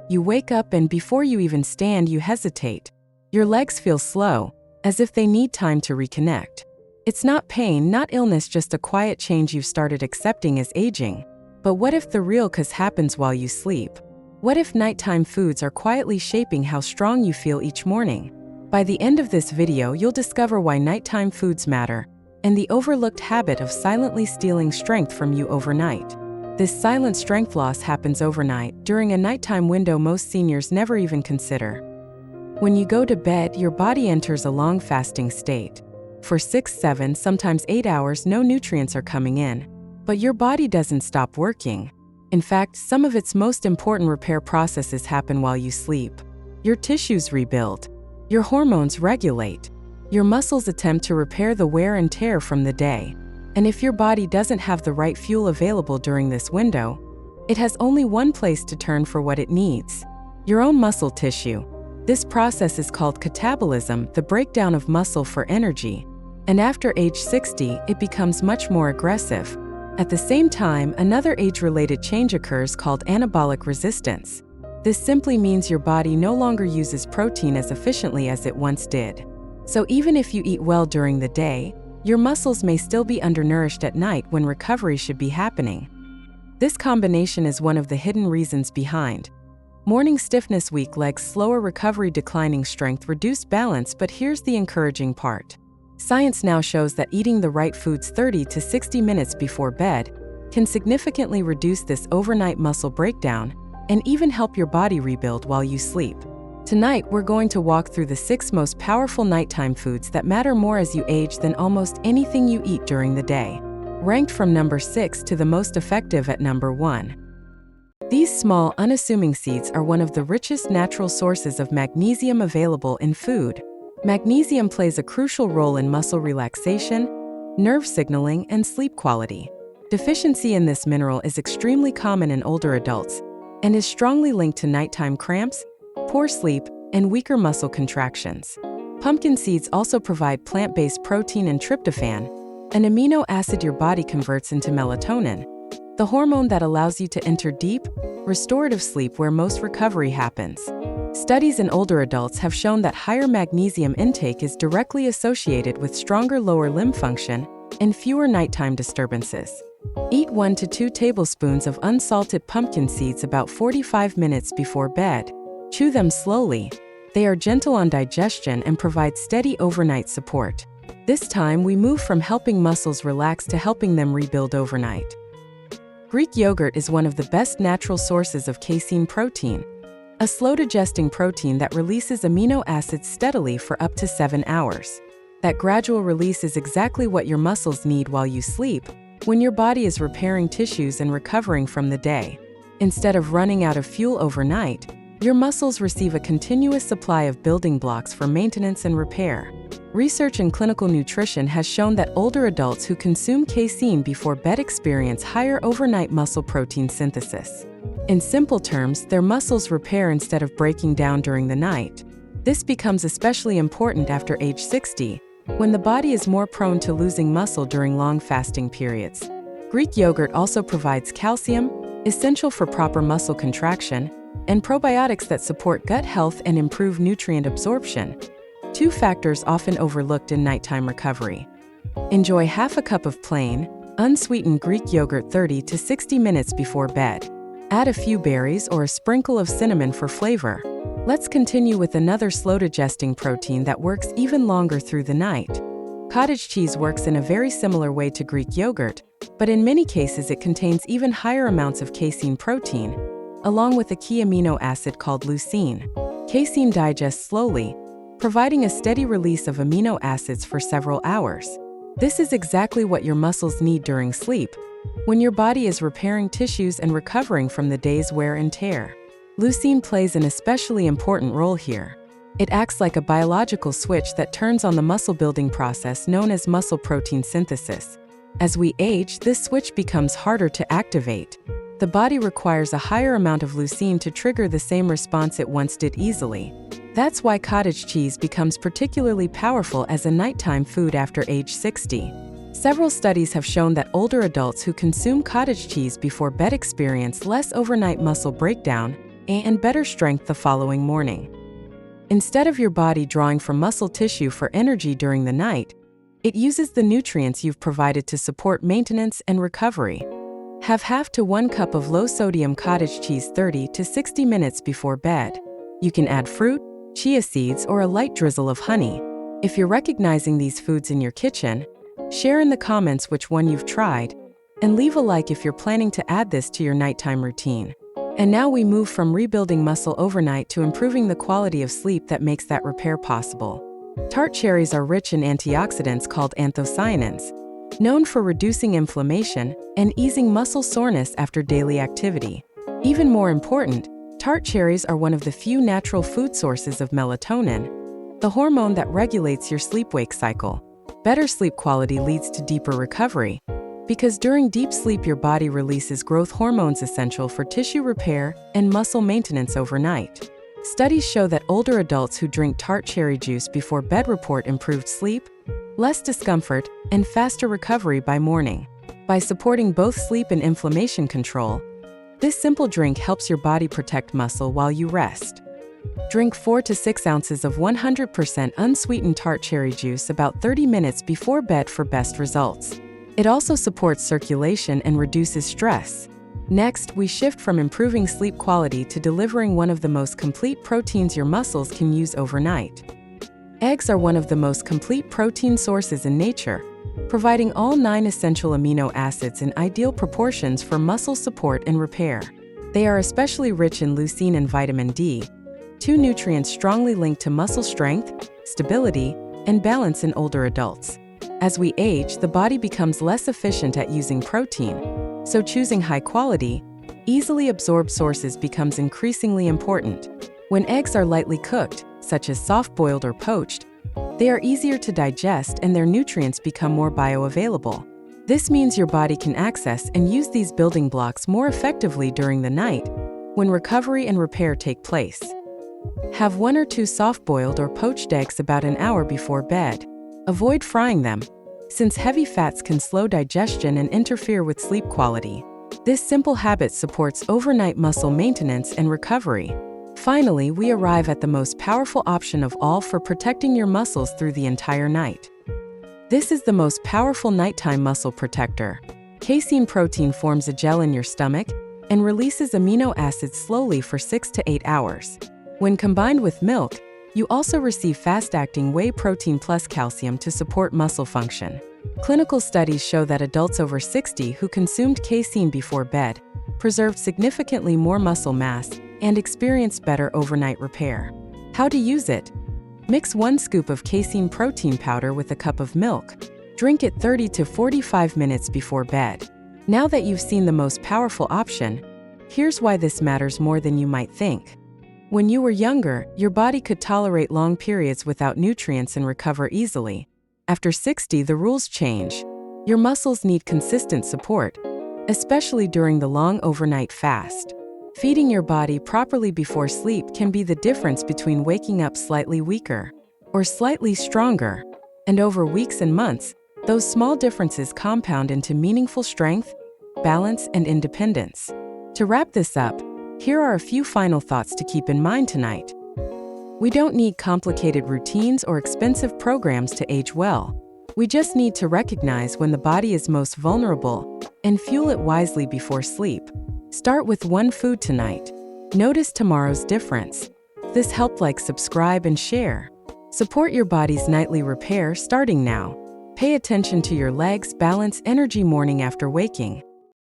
You wake up and before you even stand, you hesitate. Your legs feel slow, as if they need time to reconnect. It's not pain, not illness, just a quiet change you've started accepting as aging. But what if the real cause happens while you sleep? What if nighttime foods are quietly shaping how strong you feel each morning? By the end of this video, you'll discover why nighttime foods matter and the overlooked habit of silently stealing strength from you overnight. This silent strength loss happens overnight, during a nighttime window most seniors never even consider. When you go to bed, your body enters a long fasting state. For 6, 7, sometimes 8 hours, no nutrients are coming in. But your body doesn't stop working. In fact, some of its most important repair processes happen while you sleep. Your tissues rebuild. Your hormones regulate. Your muscles attempt to repair the wear and tear from the day. And if your body doesn't have the right fuel available during this window, it has only one place to turn for what it needs: your own muscle tissue. This process is called catabolism, the breakdown of muscle for energy. And after age 60, it becomes much more aggressive. At the same time, another age-related change occurs called anabolic resistance. This simply means your body no longer uses protein as efficiently as it once did. So even if you eat well during the day, your muscles may still be undernourished at night when recovery should be happening. This combination is one of the hidden reasons behind morning stiffness, weak legs, slower recovery, declining strength, reduced balance. But here's the encouraging part. Science now shows that eating the right foods 30 to 60 minutes before bed can significantly reduce this overnight muscle breakdown and even help your body rebuild while you sleep. Tonight, we're going to walk through the 6 most powerful nighttime foods that matter more as you age than almost anything you eat during the day. Ranked from number 6 to the most effective at number 1. These small, unassuming seeds are one of the richest natural sources of magnesium available in food. Magnesium plays a crucial role in muscle relaxation, nerve signaling, and sleep quality. Deficiency in this mineral is extremely common in older adults and is strongly linked to nighttime cramps, poor sleep, and weaker muscle contractions. Pumpkin seeds also provide plant-based protein and tryptophan, an amino acid your body converts into melatonin, the hormone that allows you to enter deep, restorative sleep where most recovery happens. Studies in older adults have shown that higher magnesium intake is directly associated with stronger lower limb function and fewer nighttime disturbances. Eat 1 to 2 tablespoons of unsalted pumpkin seeds about 45 minutes before bed. Chew them slowly. They are gentle on digestion and provide steady overnight support. This time, we move from helping muscles relax to helping them rebuild overnight. Greek yogurt is one of the best natural sources of casein protein, a slow-digesting protein that releases amino acids steadily for up to 7 hours. That gradual release is exactly what your muscles need while you sleep, when your body is repairing tissues and recovering from the day. Instead of running out of fuel overnight, your muscles receive a continuous supply of building blocks for maintenance and repair. Research in clinical nutrition has shown that older adults who consume casein before bed experience higher overnight muscle protein synthesis. In simple terms, their muscles repair instead of breaking down during the night. This becomes especially important after age 60, when the body is more prone to losing muscle during long fasting periods. Greek yogurt also provides calcium, essential for proper muscle contraction, and probiotics that support gut health and improve nutrient absorption, 2 factors often overlooked in nighttime recovery. Enjoy half a cup of plain, unsweetened Greek yogurt 30 to 60 minutes before bed. Add a few berries or a sprinkle of cinnamon for flavor. Let's continue with another slow-digesting protein that works even longer through the night. Cottage cheese works in a very similar way to Greek yogurt, but in many cases it contains even higher amounts of casein protein, along with a key amino acid called leucine. Casein digests slowly, providing a steady release of amino acids for several hours. This is exactly what your muscles need during sleep, when your body is repairing tissues and recovering from the day's wear and tear. Leucine plays an especially important role here. It acts like a biological switch that turns on the muscle-building process known as muscle protein synthesis. As we age, this switch becomes harder to activate. The body requires a higher amount of leucine to trigger the same response it once did easily. That's why cottage cheese becomes particularly powerful as a nighttime food after age 60. Several studies have shown that older adults who consume cottage cheese before bed experience less overnight muscle breakdown and better strength the following morning. Instead of your body drawing from muscle tissue for energy during the night, it uses the nutrients you've provided to support maintenance and recovery. Have half to 1 cup of low-sodium cottage cheese 30 to 60 minutes before bed. You can add fruit, chia seeds, or a light drizzle of honey. If you're recognizing these foods in your kitchen, share in the comments which one you've tried, and leave a like if you're planning to add this to your nighttime routine. And now we move from rebuilding muscle overnight to improving the quality of sleep that makes that repair possible. Tart cherries are rich in antioxidants called anthocyanins, known for reducing inflammation and easing muscle soreness after daily activity. Even more important, tart cherries are one of the few natural food sources of melatonin, the hormone that regulates your sleep-wake cycle. Better sleep quality leads to deeper recovery, because during deep sleep your body releases growth hormones essential for tissue repair and muscle maintenance overnight. Studies show that older adults who drink tart cherry juice before bed report improved sleep, less discomfort, and faster recovery by morning. By supporting both sleep and inflammation control, this simple drink helps your body protect muscle while you rest. Drink 4 to 6 ounces of 100% unsweetened tart cherry juice about 30 minutes before bed for best results. It also supports circulation and reduces stress. Next, we shift from improving sleep quality to delivering one of the most complete proteins your muscles can use overnight. Eggs are one of the most complete protein sources in nature, providing all 9 essential amino acids in ideal proportions for muscle support and repair. They are especially rich in leucine and vitamin D, 2 nutrients strongly linked to muscle strength, stability, and balance in older adults. As we age, the body becomes less efficient at using protein, so choosing high-quality, easily absorbed sources becomes increasingly important. When eggs are lightly cooked, such as soft-boiled or poached, they are easier to digest and their nutrients become more bioavailable. This means your body can access and use these building blocks more effectively during the night, when recovery and repair take place. Have 1 or 2 soft-boiled or poached eggs about an hour before bed. Avoid frying them, since heavy fats can slow digestion and interfere with sleep quality. This simple habit supports overnight muscle maintenance and recovery. Finally, we arrive at the most powerful option of all for protecting your muscles through the entire night. This is the most powerful nighttime muscle protector. Casein protein forms a gel in your stomach and releases amino acids slowly for 6 to 8 hours. When combined with milk, you also receive fast-acting whey protein plus calcium to support muscle function. Clinical studies show that adults over 60 who consumed casein before bed preserved significantly more muscle mass and experienced better overnight repair. How to use it? Mix 1 scoop of casein protein powder with a cup of milk. Drink it 30 to 45 minutes before bed. Now that you've seen the most powerful option, here's why this matters more than you might think. When you were younger, your body could tolerate long periods without nutrients and recover easily. After 60, the rules change. Your muscles need consistent support, especially during the long overnight fast. Feeding your body properly before sleep can be the difference between waking up slightly weaker or slightly stronger. And over weeks and months, those small differences compound into meaningful strength, balance, and independence. To wrap this up, here are a few final thoughts to keep in mind tonight. We don't need complicated routines or expensive programs to age well. We just need to recognize when the body is most vulnerable and fuel it wisely before sleep. Start with 1 food tonight. Notice tomorrow's difference. If this helped, like, subscribe, and share. Support your body's nightly repair starting now. Pay attention to your legs, balance, energy morning after waking.